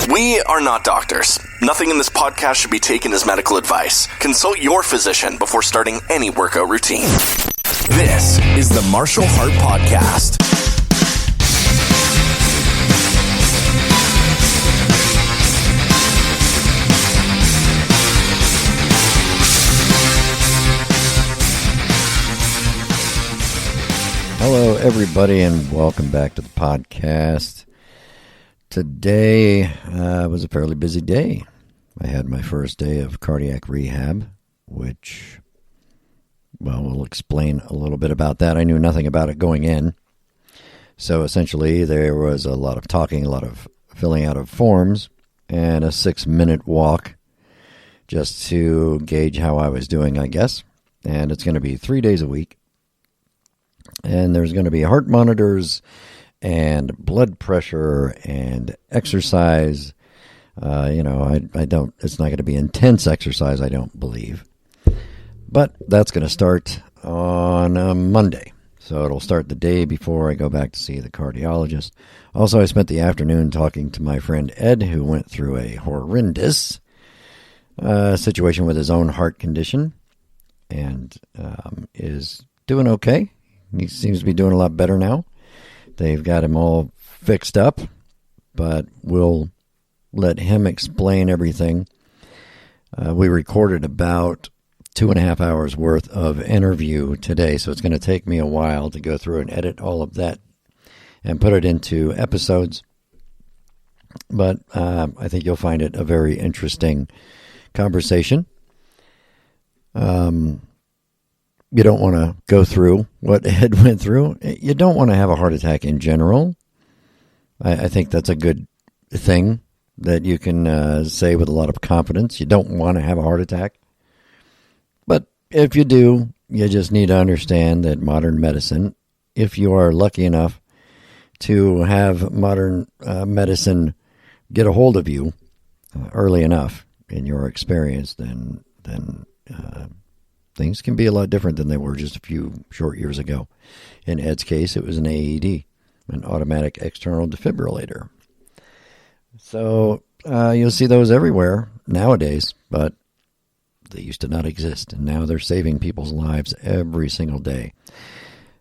We are not doctors. Nothing in this podcast should be taken as medical advice. Consult your physician before starting any workout routine. This is the Martial Heart Podcast. Hello, everybody, and welcome back to the podcast. Today was a fairly busy day. I had my first day of cardiac rehab, which, well, we'll explain a little bit about that. I knew nothing about it going in. So essentially, there was a lot of talking, a lot of filling out of forms, and a 6-minute walk just to gauge how I was doing, I guess. And it's going to be 3 days a week. And there's going to be heart monitors and blood pressure and exercise. I don't, it's not going to be intense exercise, I don't believe. But that's going to start on Monday. So it'll start the day before I go back to see the cardiologist. Also, I spent the afternoon talking to my friend Ed, who went through a horrendous situation with his own heart condition and is doing okay. He seems to be doing a lot better now. They've got him all fixed up, but we'll let him explain everything. We recorded about 2.5 hours worth of interview today, so it's going to take me a while to go through and edit all of that and put it into episodes. But I think you'll find it a very interesting conversation. You don't want to go through what Ed went through. You don't want to have a heart attack in general. I think that's a good thing that you can say with a lot of confidence. You don't want to have a heart attack. But if you do, you just need to understand that modern medicine, if you are lucky enough to have modern medicine get a hold of you early enough in your experience, then things can be a lot different than they were just a few short years ago. In Ed's case, it was an AED, an automatic external defibrillator. So you'll see those everywhere nowadays, but they used to not exist, and now they're saving people's lives every single day.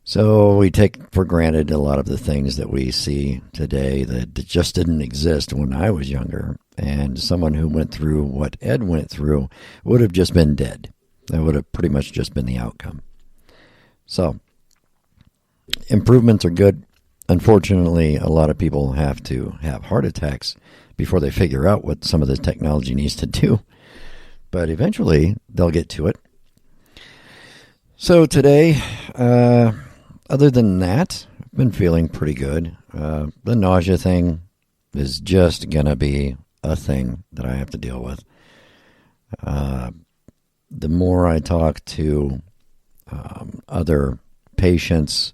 So we take for granted a lot of the things that we see today that just didn't exist when I was younger, and someone who went through what Ed went through would have just been dead. That would have pretty much just been the outcome. So, improvements are good. Unfortunately, a lot of people have to have heart attacks before they figure out what some of this technology needs to do. But eventually, they'll get to it. So today, other than that, I've been feeling pretty good. The nausea thing is just going to be a thing that I have to deal with. The more I talk to other patients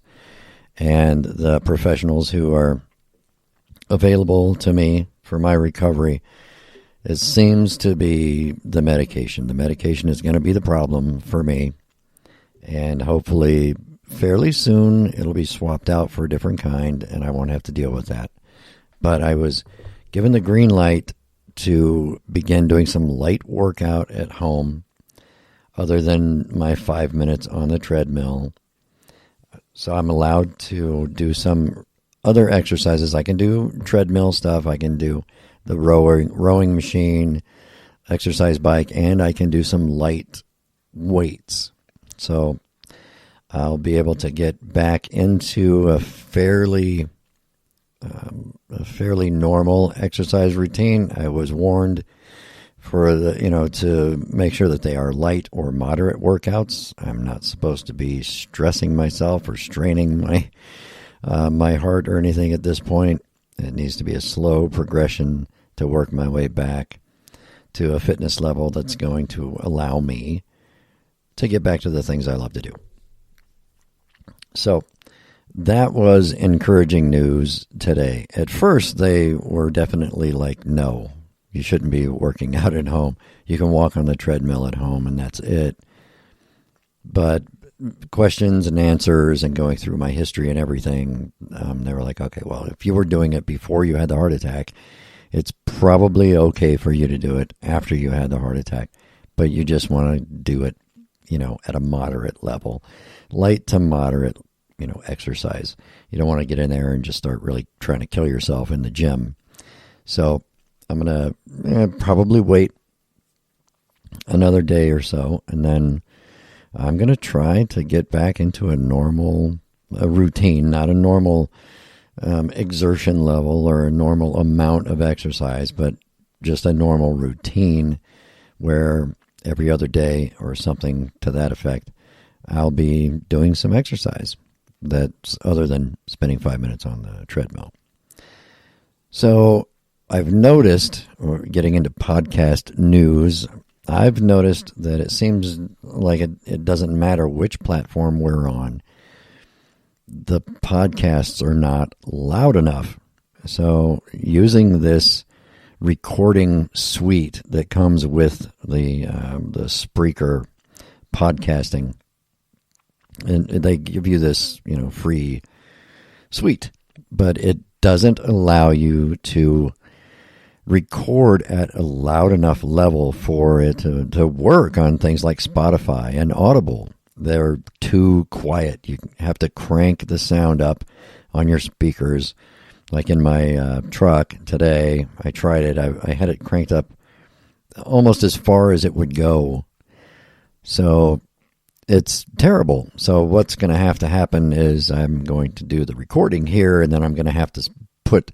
and the professionals who are available to me for my recovery, it seems to be the medication. The medication is going to be the problem for me, and hopefully fairly soon it'll be swapped out for a different kind, and I won't have to deal with that. But I was given the green light to begin doing some light workout at home, other than my 5 minutes on the treadmill. So I'm allowed to do some other exercises. I can do treadmill stuff. I can do the rowing machine, exercise bike, and I can do some light weights. So I'll be able to get back into a fairly normal exercise routine. I was warned for to make sure that they are light or moderate workouts. I'm not supposed to be stressing myself or straining my heart or anything at this point. It needs to be a slow progression to work my way back to a fitness level that's going to allow me to get back to the things I love to do. So that was encouraging news today. At first, they were definitely like, no, you shouldn't be working out at home. You can walk on the treadmill at home, and that's it. But questions and answers and going through my history and everything, they were like, okay, well, if you were doing it before you had the heart attack, It's probably okay for you to do it after you had the heart attack, but you just want to do it, at a moderate level, light to moderate, exercise. You don't want to get in there and just start really trying to kill yourself in the gym. So I'm going to probably wait another day or so, and then I'm going to try to get back into a routine, not a normal exertion level or a normal amount of exercise, but just a normal routine where every other day or something to that effect, I'll be doing some exercise that's other than spending 5 minutes on the treadmill. So I've noticed, or getting into podcast news, I've noticed that it seems like it doesn't matter which platform we're on. The podcasts are not loud enough. So using this recording suite that comes with the Spreaker podcasting, and they give you this free suite, but it doesn't allow you to record at a loud enough level for it to work on things like Spotify and Audible. They're too quiet. You have to crank the sound up on your speakers. Like in my truck today, I tried it. I had it cranked up almost as far as it would go. So it's terrible. So what's going to have to happen is I'm going to do the recording here, and then I'm going to have to put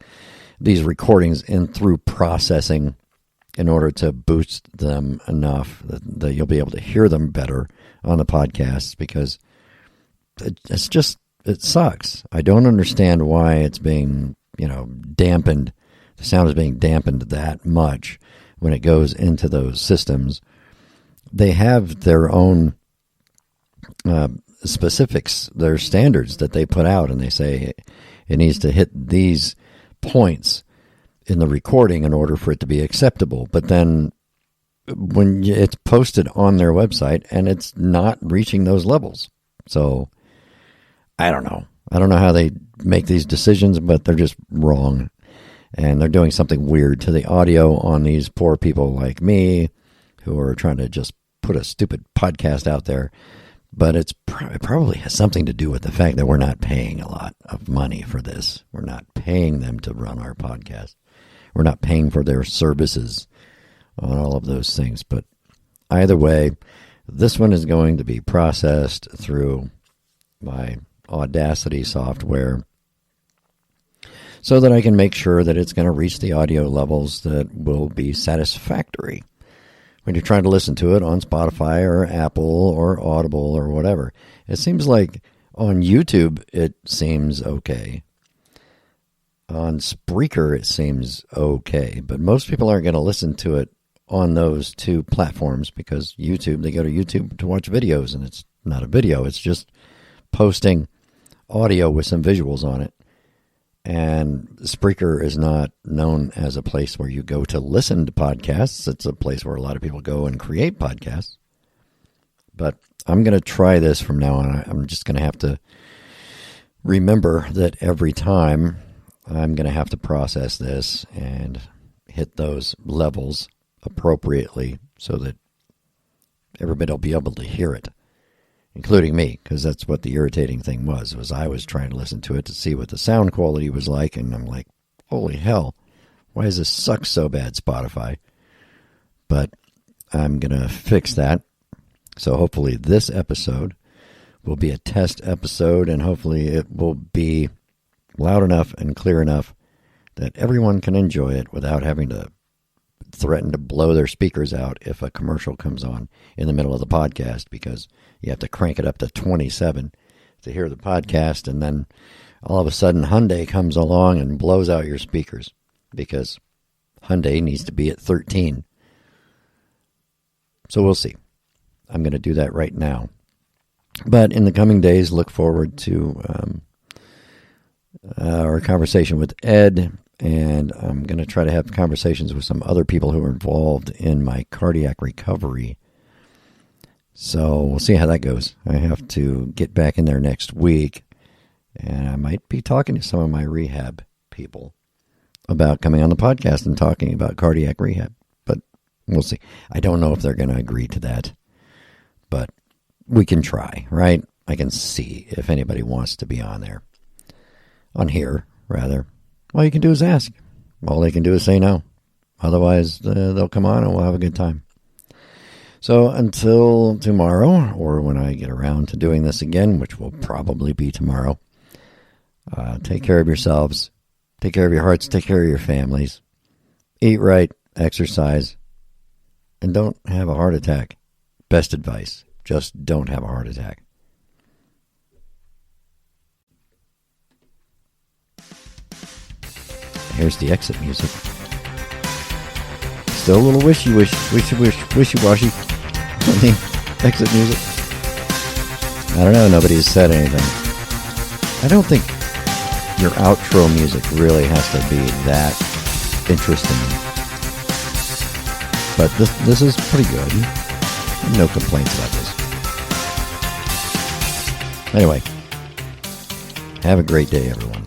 these recordings in through processing in order to boost them enough that you'll be able to hear them better on the podcasts, because it sucks. I don't understand why it's being, dampened. The sound is being dampened that much when it goes into those systems. They have their own specifics, their standards that they put out, and they say it needs to hit these points in the recording in order for it to be acceptable. But then when it's posted on their website and it's not reaching those levels. So I don't know. I don't know how they make these decisions, but they're just wrong. And they're doing something weird to the audio on these poor people like me who are trying to just put a stupid podcast out there. But it probably has something to do with the fact that we're not paying a lot of money for this. We're not paying them to run our podcast. We're not paying for their services on all of those things. But either way, this one is going to be processed through my Audacity software so that I can make sure that it's going to reach the audio levels that will be satisfactory when you're trying to listen to it on Spotify or Apple or Audible or whatever. It seems like on YouTube it seems okay. On Spreaker it seems okay, but most people aren't going to listen to it on those two platforms because YouTube, they go to YouTube to watch videos, and it's not a video. It's just posting audio with some visuals on it. And Spreaker is not known as a place where you go to listen to podcasts. It's a place where a lot of people go and create podcasts. But I'm going to try this from now on. I'm just going to have to remember that every time I'm going to have to process this and hit those levels appropriately so that everybody will be able to hear it, including me, because that's what the irritating thing was I was trying to listen to it to see what the sound quality was like, and I'm like, holy hell, why does this suck so bad, Spotify? But I'm going to fix that. So hopefully this episode will be a test episode, and hopefully it will be loud enough and clear enough that everyone can enjoy it without having to threaten to blow their speakers out if a commercial comes on in the middle of the podcast, because you have to crank it up to 27 to hear the podcast, and then all of a sudden Hyundai comes along and blows out your speakers because Hyundai needs to be at 13. So we'll see. I'm going to do that right now. But in the coming days, look forward to our conversation with Ed, and I'm going to try to have conversations with some other people who are involved in my cardiac recovery. So we'll see how that goes. I have to get back in there next week, and I might be talking to some of my rehab people about coming on the podcast and talking about cardiac rehab. But we'll see. I don't know if they're going to agree to that. But we can try, right? I can see if anybody wants to be on there. On here, rather. All you can do is ask. All they can do is say no. Otherwise, they'll come on and we'll have a good time. So until tomorrow, or when I get around to doing this again, which will probably be tomorrow, take care of yourselves. Take care of your hearts. Take care of your families. Eat right. Exercise. And don't have a heart attack. Best advice. Just don't have a heart attack. Here's the exit music. Still a little wishy-washy on the exit music. I don't know. Nobody's said anything. I don't think your outro music really has to be that interesting. But this is pretty good. No complaints about this. Anyway, have a great day, everyone.